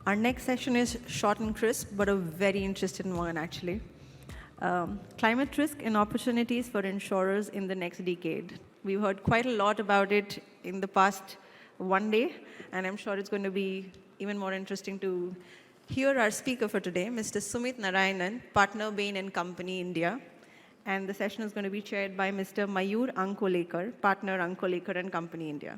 Our next session is short and crisp, but a very interesting one, actually. Climate risk and opportunities for insurers in the next decade. We've heard quite a lot about it in the past one day, and I'm sure it's going to be even more interesting to hear our speaker for today, Mr. Sumit Narayanan, partner Bain and Company, India. And the session is going to be chaired by Mr. Mayur Ankolekar, partner Ankolekar and Company, India.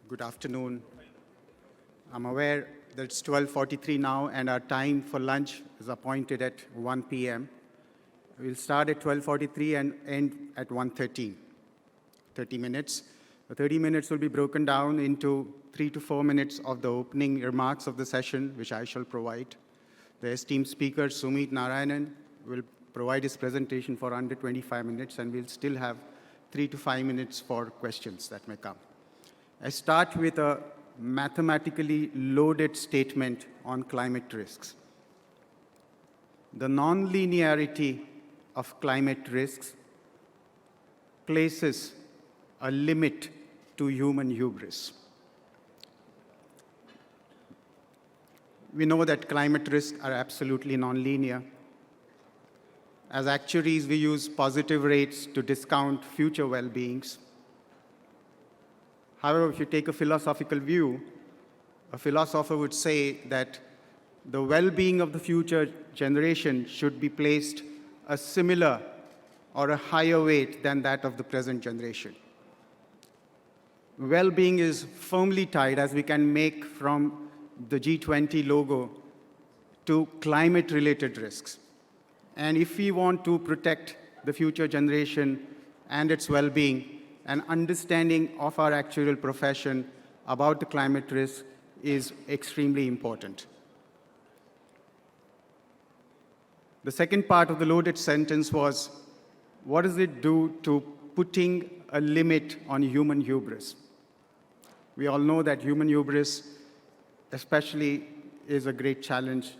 Good afternoon. I'm aware that it's 12:43 now, and our time for lunch is appointed at 1 p.m. We'll start at 12:43 and end at 1:13, 30 minutes. The 30 minutes will be broken down into 3 to 4 minutes of the opening remarks of the session, which I shall provide. The esteemed speaker, Sumit Narayanan, will provide his presentation for under 25 minutes, and we'll still have 3 to 5 minutes for questions that may come. I start with a mathematically loaded statement on climate risks. The non-linearity of climate risks places a limit to human hubris. We know that climate risks are absolutely non-linear. As actuaries, we use positive rates to discount future well-beings. However, if you take a philosophical view, a philosopher would say that the well-being of the future generation should be placed a similar or a higher weight than that of the present generation. Well-being is firmly tied, as we can make from the G20 logo, to climate-related risks. And if we want to protect the future generation and its well-being, an understanding of our actuarial profession about the climate risk is extremely important. The second part of the loaded sentence was, what does it do to putting a limit on human hubris? We all know that human hubris especially is a great challenge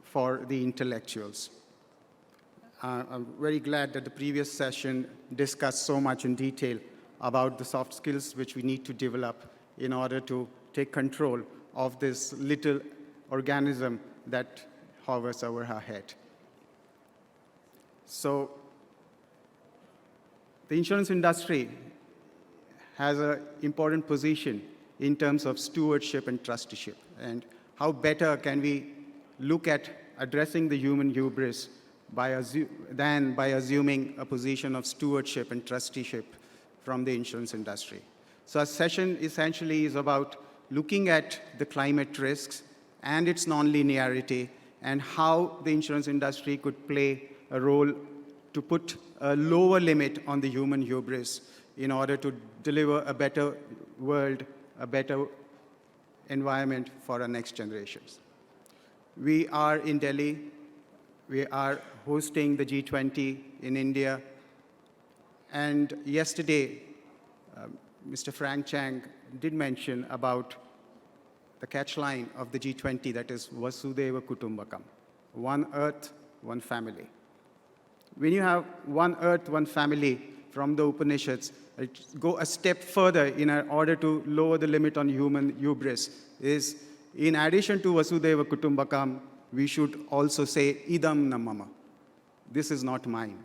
for the intellectuals. I'm very glad that the previous session discussed so much in detail about the soft skills which we need to develop in order to take control of this little organism that hovers over our head. So the insurance industry has an important position in terms of stewardship and trusteeship. And how better can we look at addressing the human hubris than by assuming a position of stewardship and trusteeship from the insurance industry. So our session essentially is about looking at the climate risks and its non-linearity and how the insurance industry could play a role to put a lower limit on the human hubris in order to deliver a better world, a better environment for our next generations. We are in Delhi. We are hosting the G20 in India. And yesterday, Mr. Frank Chang did mention about the catchline of the G20, that is Vasudhaiva Kutumbakam, one earth, one family. When you have one earth, one family from the Upanishads, go a step further in order to lower the limit on human hubris is, in addition to Vasudhaiva Kutumbakam, we should also say, idam na mama. This is not mine.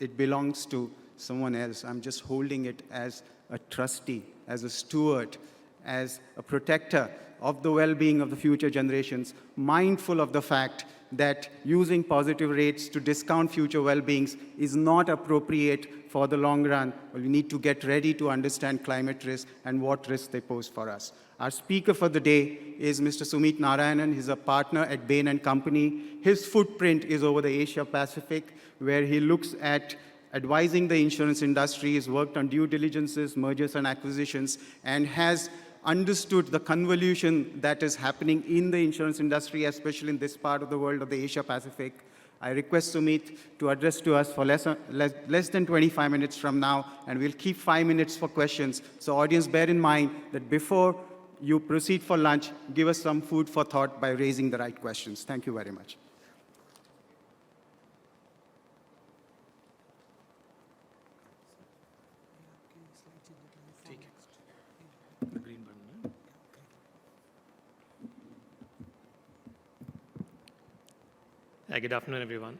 It belongs to someone else. I'm just holding it as a trustee, as a steward, as a protector of the well-being of the future generations, mindful of the fact that using positive rates to discount future well-beings is not appropriate for the long run. Well, we need to get ready to understand climate risk and what risks they pose for us. Our speaker for the day is Mr. Sumit Narayanan. He's a partner at Bain and Company. His footprint is over the Asia Pacific, where he looks at advising the insurance industry. He's worked on due diligences, mergers and acquisitions, and has understood the convolution that is happening in the insurance industry, especially in this part of the world of the Asia Pacific. I request Sumit to address to us for less than 25 minutes from now, and we'll keep 5 minutes for questions. So audience, bear in mind that before you proceed for lunch, give us some food for thought by raising the right questions. Thank you very much. Good afternoon, everyone.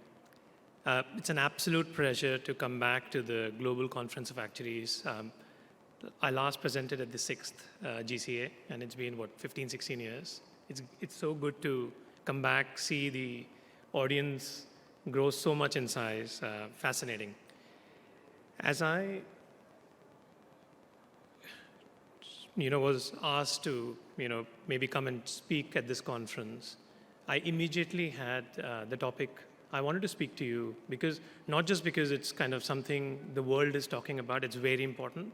It's an absolute pleasure to come back to the Global Conference of Actuaries. I last presented at the 6th GCA, and it's been, 15, 16 years. It's so good to come back, see the audience grow so much in size. Fascinating. As I was asked to maybe come and speak at this conference, I immediately had the topic I wanted to speak to you, because not just because it's kind of something the world is talking about, it's very important,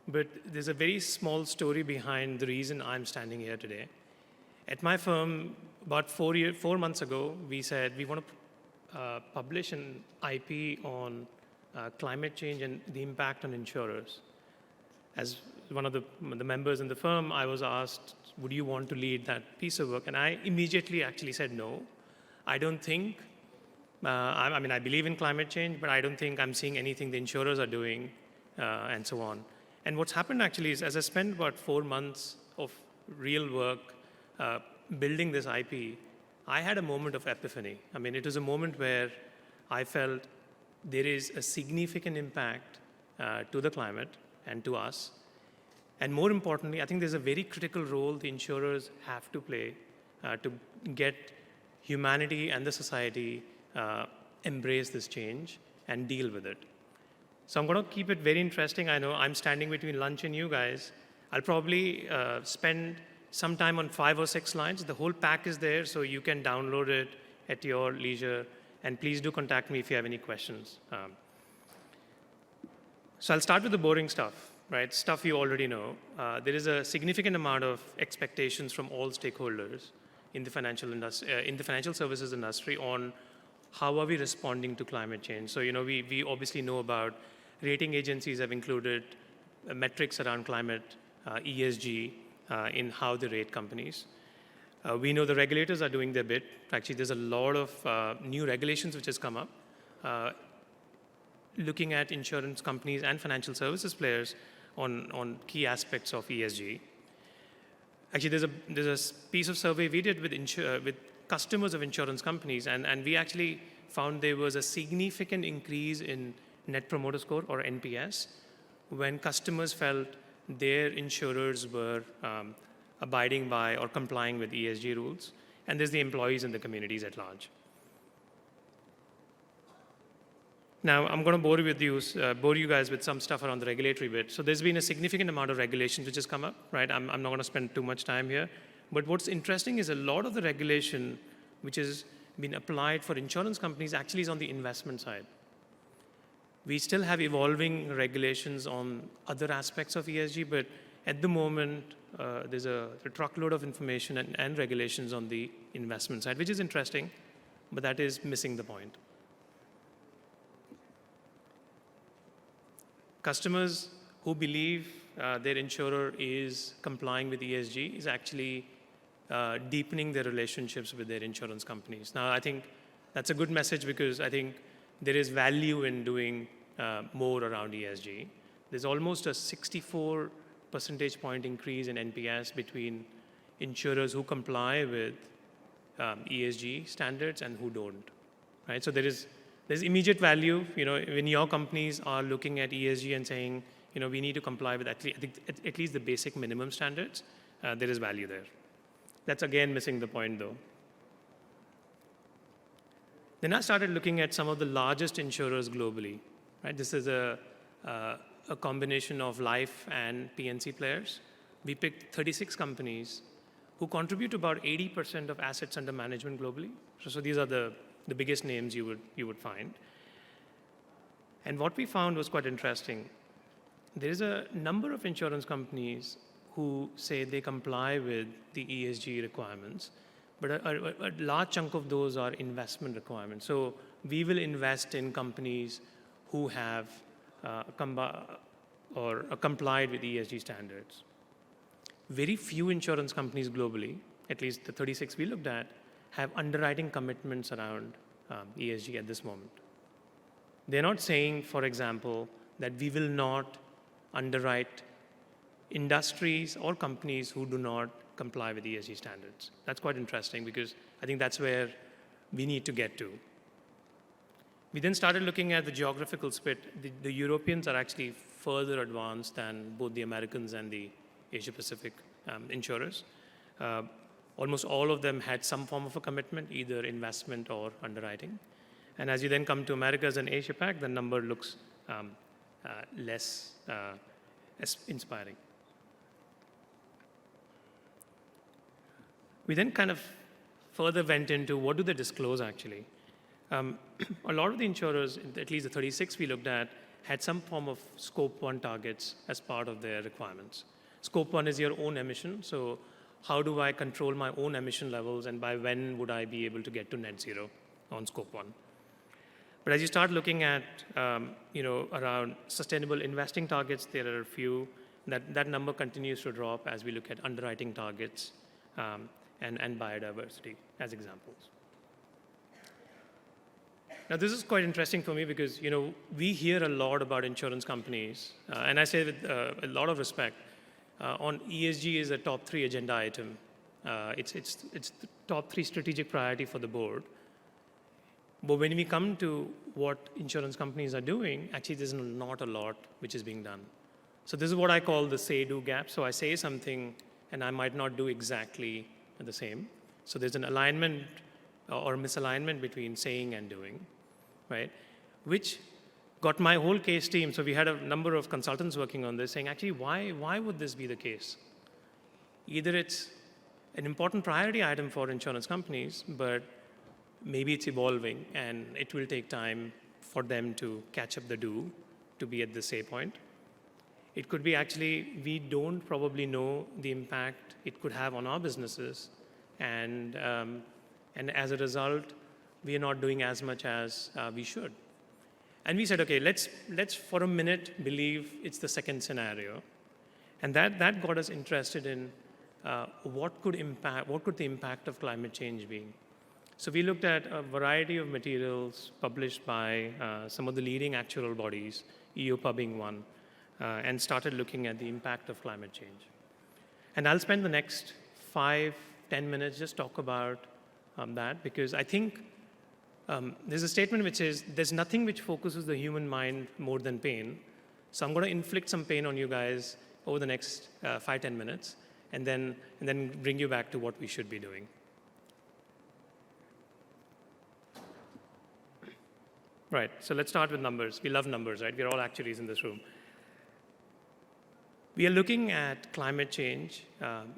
but there's a very small story behind the reason I'm standing here today. At my firm, about 4 months ago, we said we want to publish an IP on climate change and the impact on insurers. As one of the members in the firm, I was asked, would you want to lead that piece of work? And I immediately actually said no. I don't think, I believe in climate change, but I don't think I'm seeing anything the insurers are doing and so on. And what's happened actually is, as I spent about 4 months of real work building this IP, I had a moment of epiphany. It was a moment where I felt there is a significant impact to the climate and to us. And more importantly, I think there's a very critical role the insurers have to play to get humanity and the society embrace this change and deal with it. So I'm going to keep it very interesting. I know I'm standing between lunch and you guys. I'll probably spend some time on 5 or 6 slides. The whole pack is there, so you can download it at your leisure. And please do contact me if you have any questions. So I'll start with the boring stuff. Right, stuff you already know. There is a significant amount of expectations from all stakeholders in the financial industry, in the financial services industry, on how are we responding to climate change. So we obviously know about rating agencies have included metrics around climate, ESG, in how they rate companies. We know the regulators are doing their bit. Actually, there's a lot of new regulations which has come up, looking at insurance companies and financial services players on key aspects of ESG. Actually, there's a piece of survey we did with customers of insurance companies, and we actually found there was a significant increase in Net Promoter Score, or NPS, when customers felt their insurers were abiding by or complying with ESG rules. And there's the employees and the communities at large. Now, I'm going to bore you guys with some stuff around the regulatory bit. So there's been a significant amount of regulations which has come up, right? I'm not going to spend too much time here. But what's interesting is a lot of the regulation which has been applied for insurance companies actually is on the investment side. We still have evolving regulations on other aspects of ESG, but at the moment, there's a truckload of information and regulations on the investment side, which is interesting, but that is missing the point. Customers who believe their insurer is complying with ESG is actually deepening their relationships with their insurance companies. Now, I think that's a good message, because I think there is value in doing more around ESG. There's almost a 64 percentage point increase in NPS between insurers who comply with ESG standards and who don't, right? So there's immediate value, when your companies are looking at ESG and saying, we need to comply with at least the basic minimum standards, there is value there. That's again missing the point though. Then I started looking at some of the largest insurers globally. Right? This is a combination of life and P&C players. We picked 36 companies who contribute to about 80% of assets under management globally. So these are the biggest names you would find. And what we found was quite interesting. There is a number of insurance companies who say they comply with the ESG requirements, but a large chunk of those are investment requirements. So we will invest in companies who have complied with ESG standards. Very few insurance companies globally, at least the 36 we looked at, have underwriting commitments around ESG at this moment. They're not saying, for example, that we will not underwrite industries or companies who do not comply with ESG standards. That's quite interesting because I think that's where we need to get to. We then started looking at the geographical split. The Europeans are actually further advanced than both the Americans and the Asia Pacific insurers. Almost all of them had some form of a commitment, either investment or underwriting. And as you then come to Americas and Asia Pac, the number looks less inspiring. We then kind of further went into what do they disclose actually. A lot of the insurers, at least the 36 we looked at, had some form of scope 1 targets as part of their requirements. Scope 1 is your own emission, so how do I control my own emission levels and by when would I be able to get to net zero on scope 1? But as you start looking at around sustainable investing targets, there are a few. That number continues to drop as we look at underwriting targets and biodiversity as examples. Now, this is quite interesting for me because, we hear a lot about insurance companies, and I say with a lot of respect, on ESG is a top 3 agenda item. It's the top 3 strategic priority for the board. But when we come to what insurance companies are doing, actually there's not a lot which is being done. So this is what I call the say-do gap. So I say something and I might not do exactly the same. So there's an alignment or misalignment between saying and doing, right? Which got my whole case team. So we had a number of consultants working on this saying, actually, why would this be the case? Either it's an important priority item for insurance companies, but maybe it's evolving and it will take time for them to catch up the do to be at the say point. It could be actually, we don't probably know the impact it could have on our businesses. And as a result, we are not doing as much as we should. And we said, okay, let's for a minute believe it's the second scenario. And that got us interested in what could the impact of climate change be? So we looked at a variety of materials published by some of the leading actuarial bodies, EIOPA being one, and started looking at the impact of climate change. And I'll spend the next 5-10 minutes just talk about that because I think there's a statement which says there's nothing which focuses the human mind more than pain. So I'm going to inflict some pain on you guys over the next 5-10 minutes and then bring you back to what we should be doing. Right, so let's start with numbers. We love numbers, right? We're all actuaries in this room. We are looking at climate change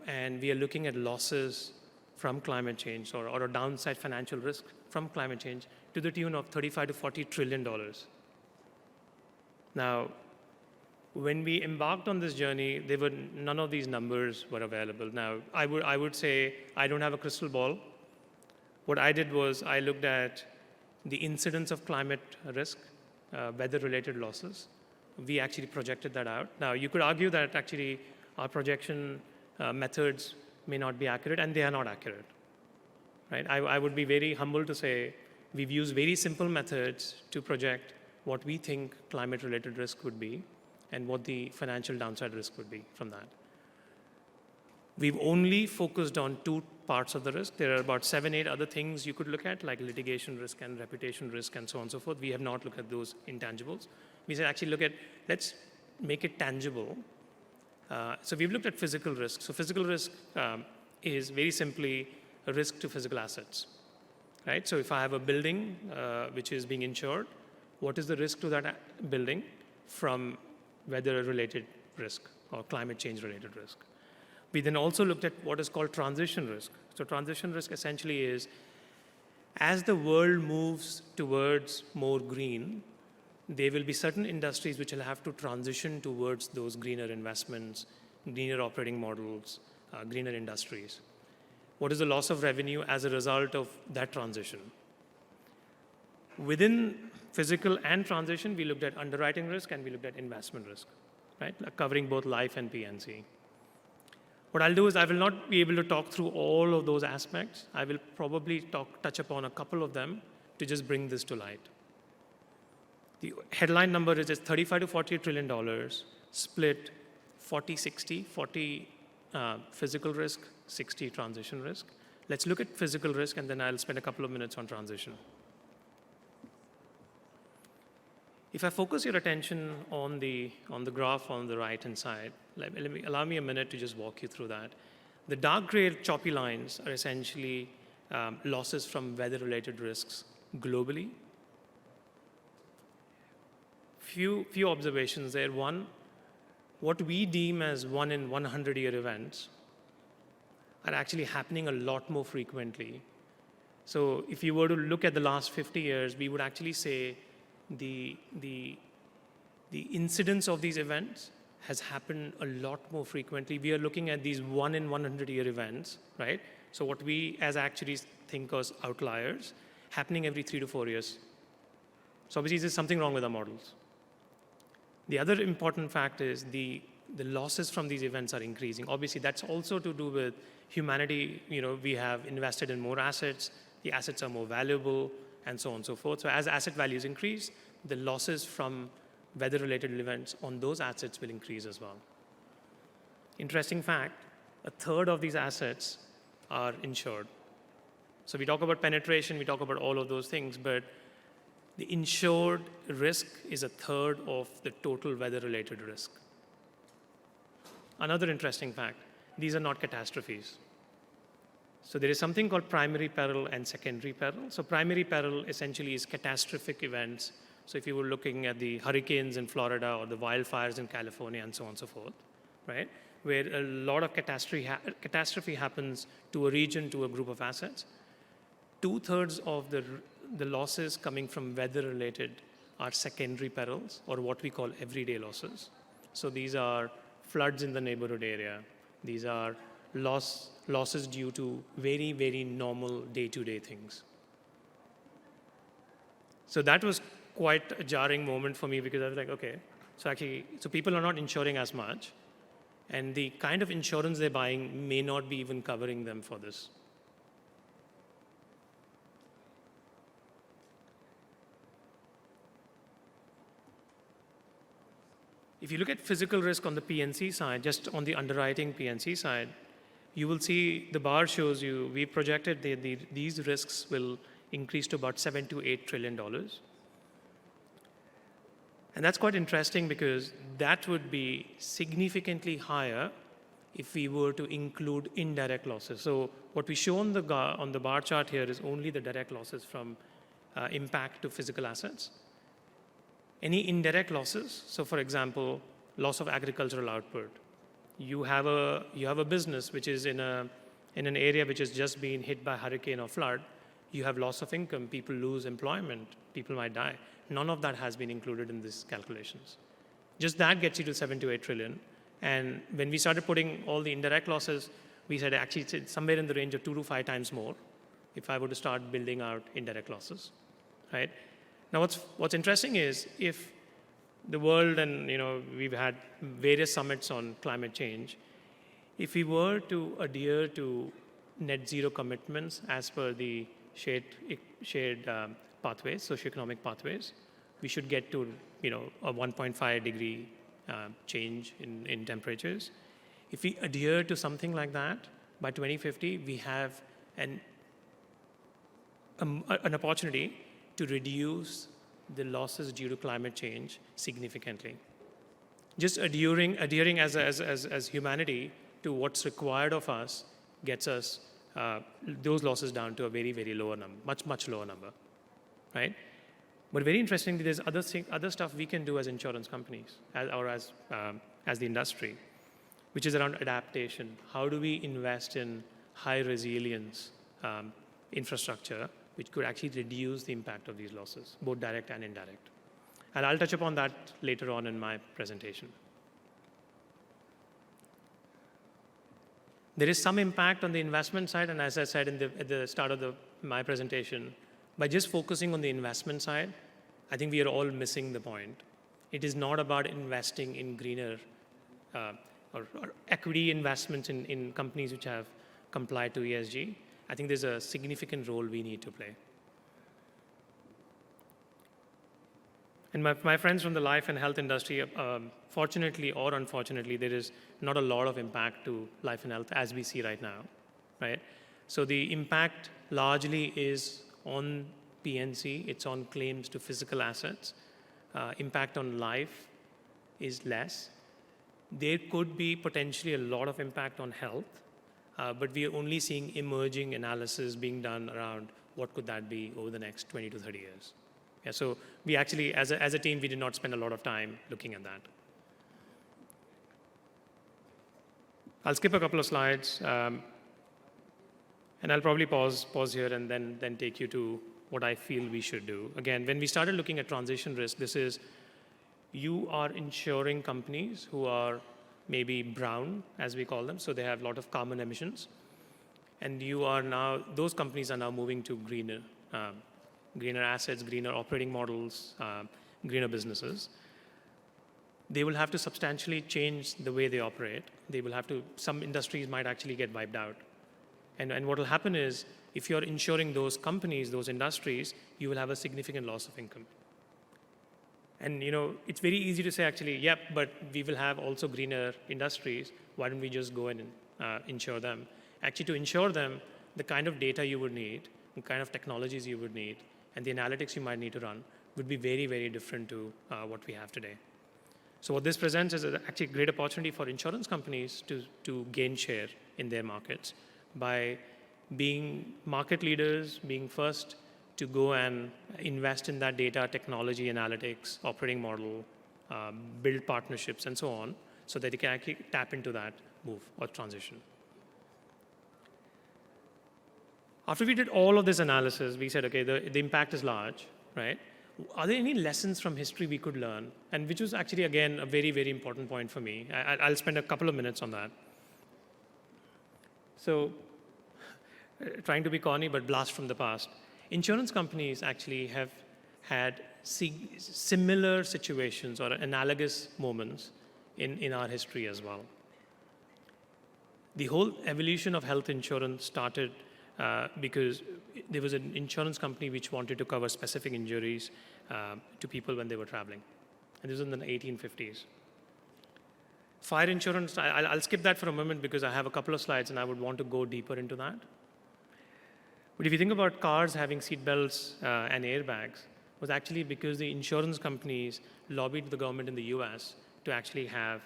and we are looking at losses from climate change or a downside financial risk from climate change to the tune of $35 to $40 trillion. Now, when we embarked on this journey, none of these numbers were available. Now, I would say I don't have a crystal ball. What I did was I looked at the incidence of climate risk, weather-related losses. We actually projected that out. Now, you could argue that actually our projection methods may not be accurate, and they are not accurate. Right? I would be very humble to say we've used very simple methods to project what we think climate-related risk would be and what the financial downside risk would be from that. We've only focused on 2 parts of the risk. There are about 7-8 other things you could look at, like litigation risk and reputation risk and so on and so forth. We have not looked at those intangibles. We said, actually, let's make it tangible. So we've looked at physical risk. So physical risk, is very simply a risk to physical assets, right? So if I have a building which is being insured, what is the risk to that building from weather-related risk or climate change-related risk? We then also looked at what is called transition risk. So transition risk essentially is, as the world moves towards more green, there will be certain industries which will have to transition towards those greener investments, greener operating models, greener industries. What is the loss of revenue as a result of that transition? Within physical and transition, we looked at underwriting risk and we looked at investment risk, right? Covering both life and P&C. What I'll do is I will not be able to talk through all of those aspects. I will probably touch upon a couple of them to just bring this to light. The headline number is just $35 to $48 trillion, split 40-60, 40 physical risk, 60 transition risk. Let's look at physical risk, and then I'll spend a couple of minutes on transition. If I focus your attention on the graph on the right-hand side, allow me a minute to just walk you through that. The dark gray choppy lines are essentially losses from weather-related risks globally. Few observations there. One, what we deem as 1 in 100-year events are actually happening a lot more frequently. So if you were to look at the last 50 years, we would actually say the incidence of these events has happened a lot more frequently. We are looking at these 1 in 100-year events, right? So what we as actuaries think as outliers, happening every 3 to 4 years. So obviously there's something wrong with our models. The other important fact is the losses from these events are increasing. Obviously that's also to do with humanity. We have invested in more assets, the assets are more valuable, and so on and so forth. So as asset values increase, the losses from weather-related events on those assets will increase as well. Interesting fact, a third of these assets are insured. So we talk about penetration, we talk about all of those things, but the insured risk is a third of the total weather-related risk. Another interesting fact, these are not catastrophes. So there is something called primary peril and secondary peril. So primary peril essentially is catastrophic events. So if you were looking at the hurricanes in Florida or the wildfires in California and so on and so forth, right? Where a lot of catastrophe happens to a region, to a group of assets. 2/3 of the losses coming from weather-related are secondary perils, or what we call everyday losses. So these are floods in the neighborhood area. These are losses due to very, very normal day-to-day things. So that was quite a jarring moment for me, because I was like, okay, so people are not insuring as much, and the kind of insurance they're buying may not be even covering them for this. If you look at physical risk on the P&C side, just on the underwriting P&C side, you will see the bar shows you, we projected these risks will increase to about $7 to $8 trillion. And that's quite interesting, because that would be significantly higher if we were to include indirect losses. So what we show on the bar chart here is only the direct losses from impact to physical assets. Any indirect losses, so for example, loss of agricultural output. You have a business which is in an area which has just been hit by hurricane or flood. You have loss of income, people lose employment, people might die. None of that has been included in these calculations. Just that gets you to 7 to 8 trillion. And when we started putting all the indirect losses, we said actually it's somewhere in the range of 2 to 5 times more if I were to start building out indirect losses, right? Now, what's interesting is, if the world, and we've had various summits on climate change, if we were to adhere to net zero commitments as per the shared pathways, socioeconomic pathways, we should get to a 1.5 degree change in temperatures. If we adhere to something like that, by 2050, we have an opportunity to reduce the losses due to climate change significantly. Just adhering as humanity to what's required of us gets us those losses down to a very, very lower number, much, much lower number, right? But very interestingly, there's other stuff we can do as insurance companies as the industry, which is around adaptation. How do we invest in high resilience infrastructure, which could actually reduce the impact of these losses, both direct and indirect? And I'll touch upon that later on in my presentation. There is some impact on the investment side, and as I said at the start of my presentation, by just focusing on the investment side, I think we are all missing the point. It is not about investing in greener or equity investments in companies which have complied to ESG. I think there's a significant role we need to play. And my friends from the life and health industry, fortunately or unfortunately, there is not a lot of impact to life and health as we see right now, right? So the impact largely is on PNC, it's on claims to physical assets. Impact on life is less. There could be potentially a lot of impact on health, but we are only seeing emerging analysis being done around what could that be over the next 20 to 30 years. Yeah, so we actually, as a team, we did not spend a lot of time looking at that. I'll skip a couple of slides, and I'll probably pause here and then take you to what I feel we should do. Again, when we started looking at transition risk, this is you are insuring companies who are maybe brown, as we call them, so they have a lot of carbon emissions, and those companies are now moving to greener assets, greener operating models, greener businesses. They will have to substantially change the way they operate. Some industries might actually get wiped out. And what will happen is, if you're insuring those companies, those industries, you will have a significant loss of income. And it's very easy to say actually, yep, but we will have also greener industries. Why don't we just go in and insure them? Actually, to insure them, the kind of data you would need, the kind of technologies you would need, and the analytics you might need to run would be very, very different to what we have today. So what this presents is actually a great opportunity for insurance companies to gain share in their markets by being market leaders, being first to go and invest in that data, technology, analytics, operating model, build partnerships, and so on, so that they can actually tap into that move or transition. After we did all of this analysis, we said, okay, the impact is large, right? Are there any lessons from history we could learn? And which was actually, again, a very, very important point for me. I'll spend a couple of minutes on that. So, trying to be corny, but blast from the past. Insurance companies actually have had similar situations or analogous moments in our history as well. The whole evolution of health insurance started because there was an insurance company which wanted to cover specific injuries to people when they were traveling. And this was in the 1850s. Fire insurance, I'll skip that for a moment because I have a couple of slides and I would want to go deeper into that. But if you think about cars having seat belts and airbags, it was actually because the insurance companies lobbied the government in the US to actually have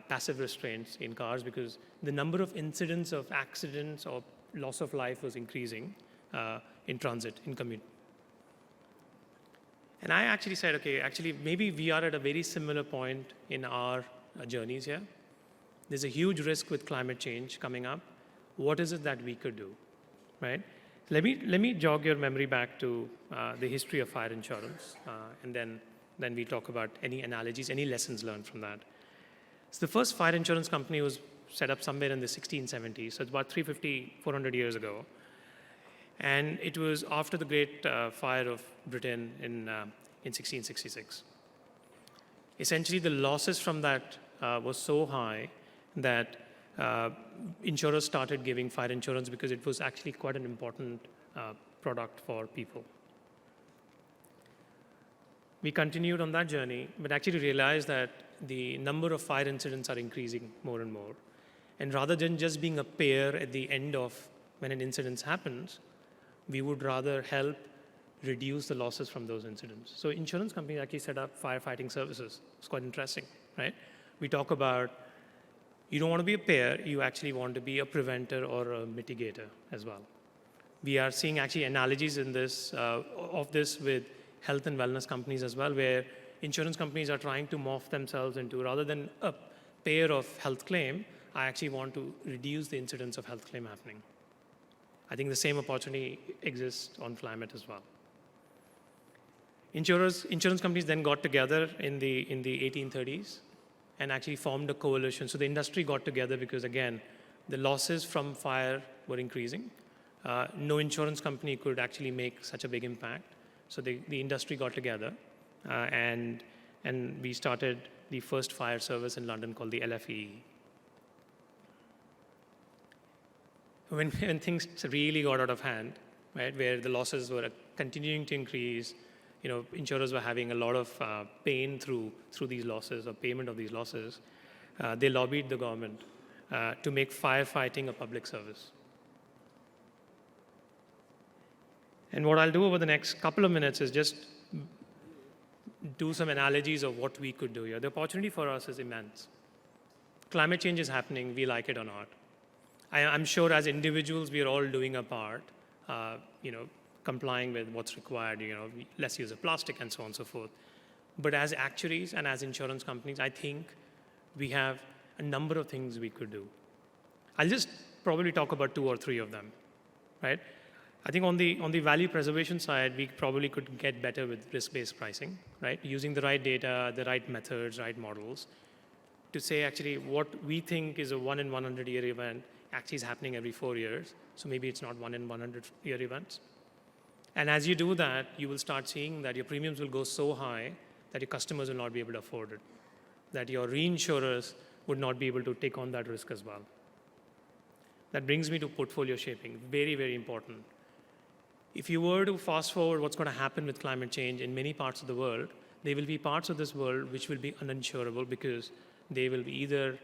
passive restraints in cars because the number of incidents of accidents or loss of life was increasing in transit, in commute. And I actually said, okay, actually maybe we are at a very similar point in our journeys here. There's a huge risk with climate change coming up. What is it that we could do, right? Let me jog your memory back to the history of fire insurance, and then we talk about any analogies, any lessons learned from that. So the first fire insurance company was set up somewhere in the 1670s, so it's about 350, 400 years ago. And it was after the Great Fire of Britain in 1666. Essentially, the losses from that was so high that insurers started giving fire insurance because it was actually quite an important product for people. We continued on that journey, but actually realized that the number of fire incidents are increasing more and more. And rather than just being a payer at the end of when an incident happens, we would rather help reduce the losses from those incidents. So insurance companies actually set up firefighting services. It's quite interesting, right? We talk about You don't want to be a payer, you actually want to be a preventer or a mitigator as well. We are seeing actually analogies in this, of this with health and wellness companies as well, where insurance companies are trying to morph themselves into, rather than a payer of health claim, I actually want to reduce the incidence of health claim happening. I think the same opportunity exists on climate as well. Insurance companies then got together in the 1830s and actually formed a coalition. So the industry got together because, again, the losses from fire were increasing. No insurance company could actually make such a big impact. So the industry got together and we started the first fire service in London called the LFE. When things really got out of hand, right, where the losses were continuing to increase, insurers were having a lot of pain through these losses or payment of these losses, they lobbied the government to make firefighting a public service. And what I'll do over the next couple of minutes is just do some analogies of what we could do here. The opportunity for us is immense. Climate change is happening, we like it or not. I'm sure as individuals, we are all doing our part, complying with what's required, less use of plastic and so on and so forth. But as actuaries and as insurance companies, I think we have a number of things we could do. I'll just probably talk about 2 or 3 of them, right? I think on the value preservation side, we probably could get better with risk-based pricing, right? Using the right data, the right methods, right models to say actually what we think is a 1 in 100 year event actually is happening every 4 years. So maybe it's not 1 in 100 year events. And as you do that, you will start seeing that your premiums will go so high that your customers will not be able to afford it, that your reinsurers would not be able to take on that risk as well. That brings me to portfolio shaping, very, very important. If you were to fast forward what's going to happen with climate change in many parts of the world, there will be parts of this world which will be uninsurable because they will be either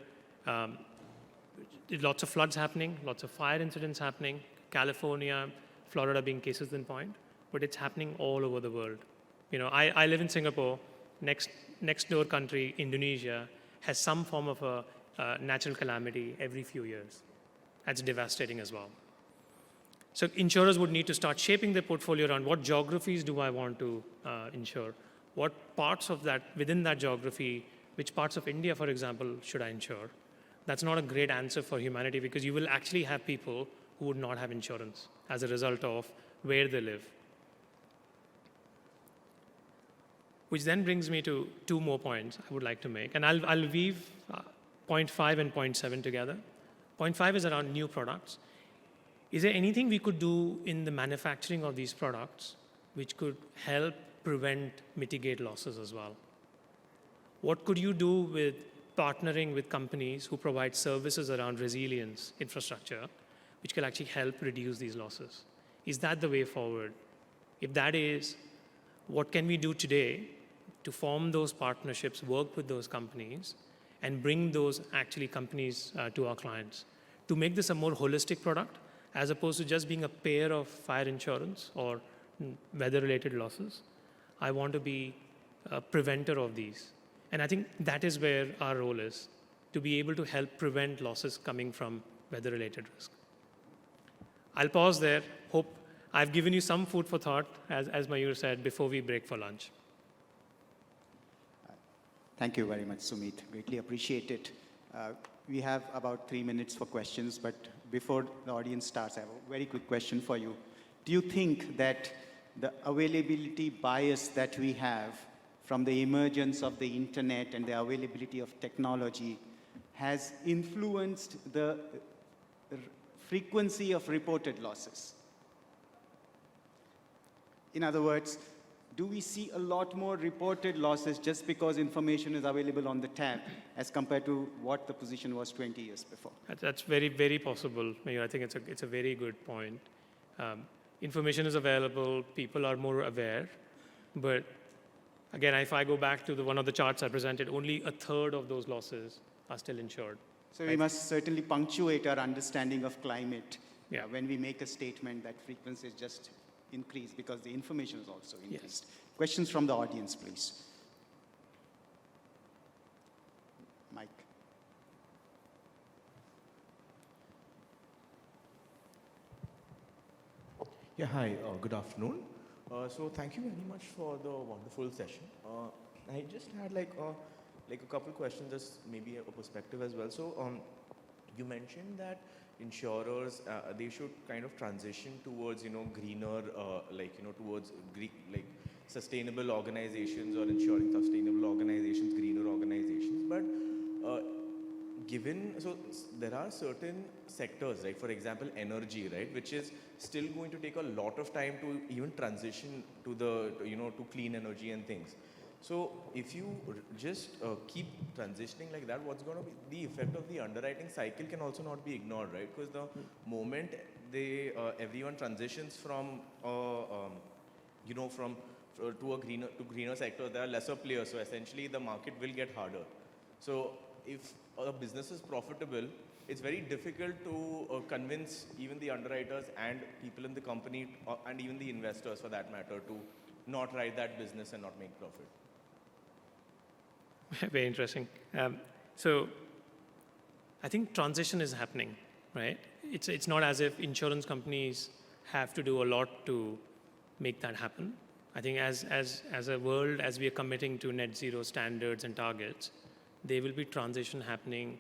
lots of floods happening, lots of fire incidents happening, California, Florida being cases in point, but it's happening all over the world. I live in Singapore. Next door country, Indonesia, has some form of a natural calamity every few years. That's devastating as well. So insurers would need to start shaping their portfolio around what geographies do I want to insure? What parts of that, within that geography, which parts of India, for example, should I insure? That's not a great answer for humanity because you will actually have people who would not have insurance as a result of where they live. Which then brings me to 2 more points I would like to make. And I'll weave point 5 and point 7 together. Point 5 is around new products. Is there anything we could do in the manufacturing of these products which could help prevent, mitigate losses as well? What could you do with partnering with companies who provide services around resilience infrastructure, which can actually help reduce these losses? Is that the way forward? If that is, what can we do today to form those partnerships, work with those companies, and bring those actually companies to our clients to make this a more holistic product as opposed to just being a payer of fire insurance or weather-related losses? I want to be a preventer of these. And I think that is where our role is, to be able to help prevent losses coming from weather-related risk. I'll pause there. Hope I've given you some food for thought, as Mayur said, before we break for lunch. Thank you very much, Sumit. Greatly appreciate it. We have about 3 minutes for questions, but before the audience starts, I have a very quick question for you. Do you think that the availability bias that we have from the emergence of the internet and the availability of technology has influenced the frequency of reported losses? In other words, do we see a lot more reported losses just because information is available on the tab as compared to what the position was 20 years before? That's very, very possible. I think it's a very good point. Information is available, people are more aware, but again, if I go back to one of the charts I presented, only a third of those losses are still insured. So we must certainly punctuate our understanding of climate Yeah. when we make a statement that frequency is just increased because the information is also increased. Yes. Questions from the audience, please. Mike. Yeah, hi, good afternoon. So thank you very much for the wonderful session. I just had like a couple questions, just maybe a perspective as well. So you mentioned that insurers, they should kind of transition towards, greener, towards like sustainable organizations or ensuring sustainable organizations, greener organizations. But there are certain sectors, right? For example, energy, right, which is still going to take a lot of time to even transition to to clean energy and things. So if you just keep transitioning like that, what's going to be the effect of the underwriting cycle can also not be ignored, right? Because the moment everyone transitions from to a greener sector, there are lesser players. So essentially, the market will get harder. So if a business is profitable, it's very difficult to convince even the underwriters and people in the company and even the investors for that matter to not write that business and not make profit. Very interesting. So I think transition is happening, right? It's not as if insurance companies have to do a lot to make that happen. I think as a world, as we are committing to net zero standards and targets, there will be transition happening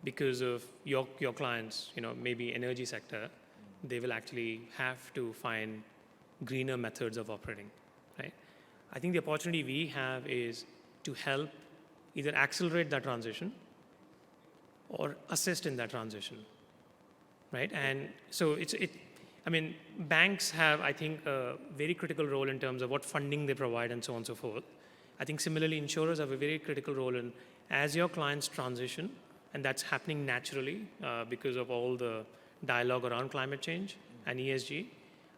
because of your clients, maybe energy sector, they will actually have to find greener methods of operating, right? I think the opportunity we have is to help either accelerate that transition or assist in that transition, right? And so banks have, I think, a very critical role in terms of what funding they provide and so on and so forth. I think similarly, insurers have a very critical role in, as your clients transition, and that's happening naturally because of all the dialogue around climate change and ESG,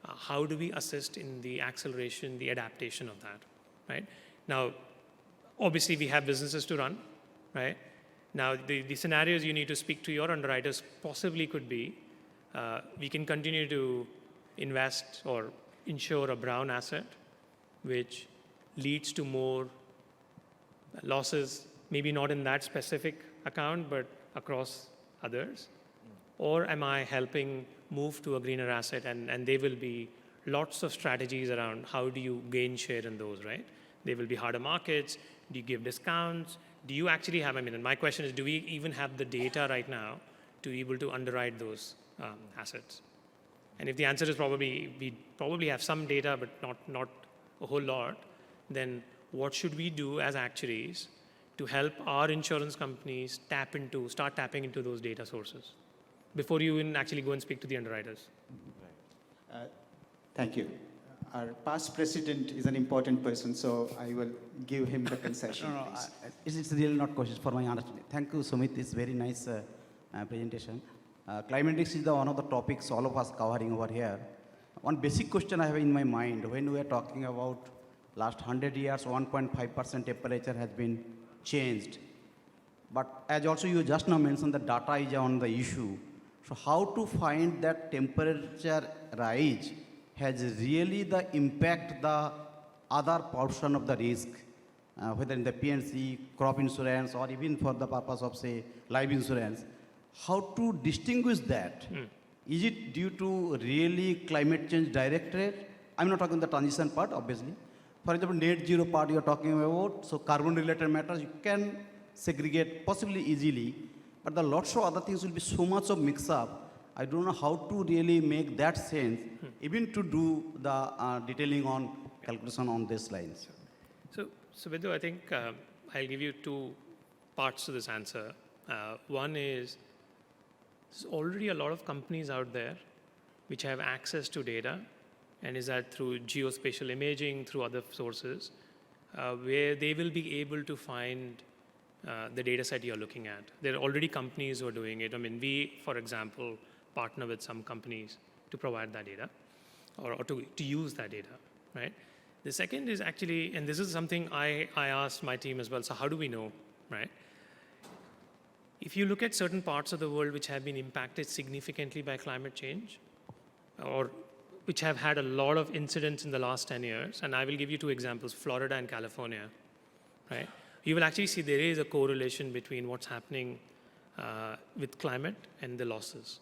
how do we assist in the acceleration, the adaptation of that, right? Now, obviously, we have businesses to run, right? Now, the scenarios you need to speak to your underwriters possibly could be, we can continue to invest or insure a brown asset, which leads to more losses, maybe not in that specific account, but across others? Or am I helping move to a greener asset? And there will be lots of strategies around how do you gain share in those, right? There will be harder markets. Do you give discounts? Do you actually have, and my question is, do we even have the data right now to be able to underwrite those assets? And if the answer is we probably have some data, but not a whole lot, then what should we do as actuaries to help our insurance companies start tapping into those data sources before you even actually go and speak to the underwriters? Thank you. Our past president is an important person, so I will give him the concession. It's really not questions for my understanding. Thank you, Sumit. It's very nice presentation. Climate risk is one of the topics all of us covering over here. One basic question I have in my mind, when we are talking about last 100 years, 1.5% temperature has been changed. But as also you just now mentioned, the data is on the issue. So how to find that temperature rise has really the impact the other portion of the risk, whether in the P&C, crop insurance, or even for the purpose of, say, life insurance. How to distinguish that? Is it due to really climate change directorate? I'm not talking the transition part, obviously. For example, net zero part you're talking about, so carbon-related matters, you can segregate possibly easily, but the lots of other things will be so much of mix-up. I don't know how to really make that sense, even to do the detailing on calculation on these lines. So Vidhu, I think I'll give you two parts to this answer. One is, there's already a lot of companies out there which have access to data, and is that through geospatial imaging, through other sources, where they will be able to find the data set you're looking at. There are already companies who are doing it. We, for example, partner with some companies to provide that data or to use that data, right? The second is actually, and this is something I asked my team as well, so how do we know, right? If you look at certain parts of the world which have been impacted significantly by climate change, or which have had a lot of incidents in the last 10 years, and I will give you two examples, Florida and California, right? You will actually see there is a correlation between what's happening with climate and the losses.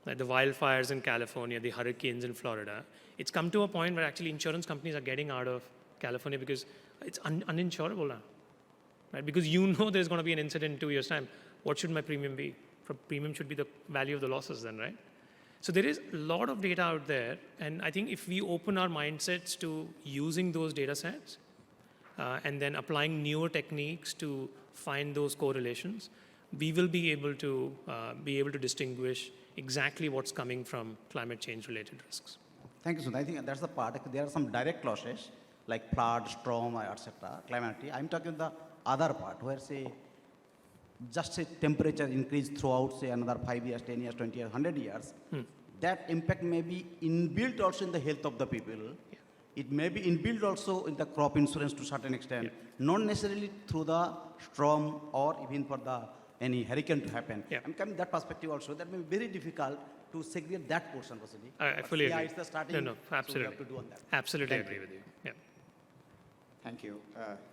Like the wildfires in California, the hurricanes in Florida, it's come to a point where actually insurance companies are getting out of California because it's uninsurable now, right? Because you know there's going to be an incident in 2 years' time. What should my premium be? Premium should be the value of the losses then, right? So there is a lot of data out there, and I think if we open our mindsets to using those data sets and then applying newer techniques to find those correlations, we will be able to distinguish exactly what's coming from climate change related risks. Thank you, Sumit. I think that's the part. There are some direct losses like flood, storm, etc., calamity. I'm talking the other part where say just say temperature increase throughout say another 5 years, 10 years, 20 years, 100 years. That impact may be inbuilt also in the health of the people. Yeah. It may be inbuilt also in the crop insurance to a certain extent, not necessarily through the storm or even for the any hurricane to happen. Yeah. I'm coming that perspective also. That may be very difficult to segregate that portion possibly. I fully agree. Yeah, it's the starting. No, absolutely. So we have to do on that. Absolutely Thank agree you. with you. Yeah. Thank you.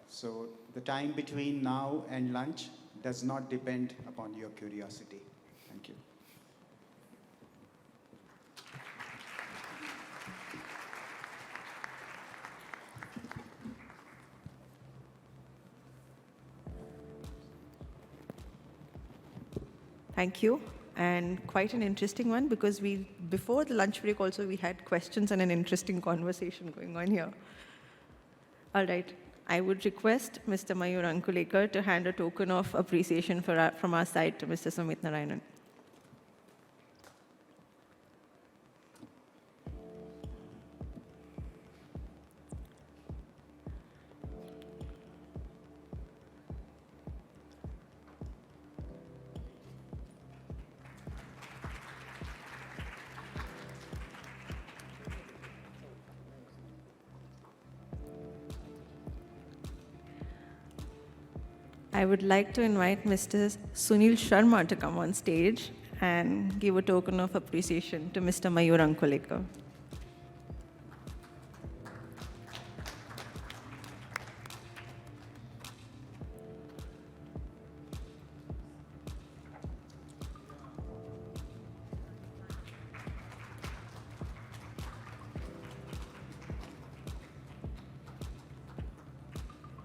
So the time between now and lunch does not depend upon your curiosity. Thank you. Thank you. And quite an interesting one because before the lunch break also, we had questions and an interesting conversation going on here. All right. I would request Mr. Mayur Ankolekar to hand a token of appreciation from our side to Mr. Sumit Narayanan. I would like to invite Mr. Sunil Sharma to come on stage and give a token of appreciation to Mr. Mayur Ankolekar.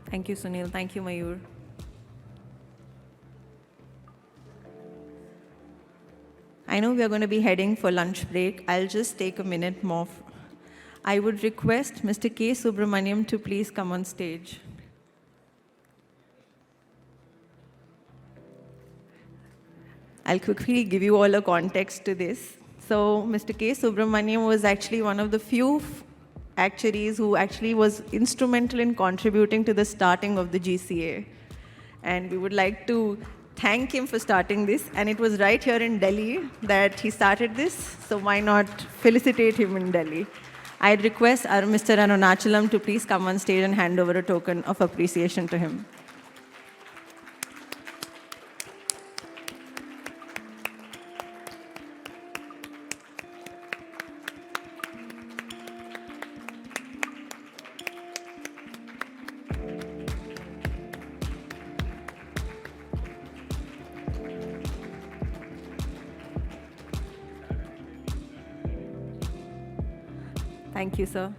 Thank you, Sunil. Thank you, Mayur. I know we are going to be heading for lunch break. I'll just take a minute more. I would request Mr. K. Subramaniam to please come on stage. I'll quickly give you all a context to this. So Mr. K. Subramaniam was actually one of the few actuaries who actually was instrumental in contributing to the starting of the GCA. And we would like to thank him for starting this. And it was right here in Delhi that he started this. So why not felicitate him in Delhi? I'd request our Mr. Arunachalam to please come on stage and hand over a token of appreciation to him. Thank you, sir.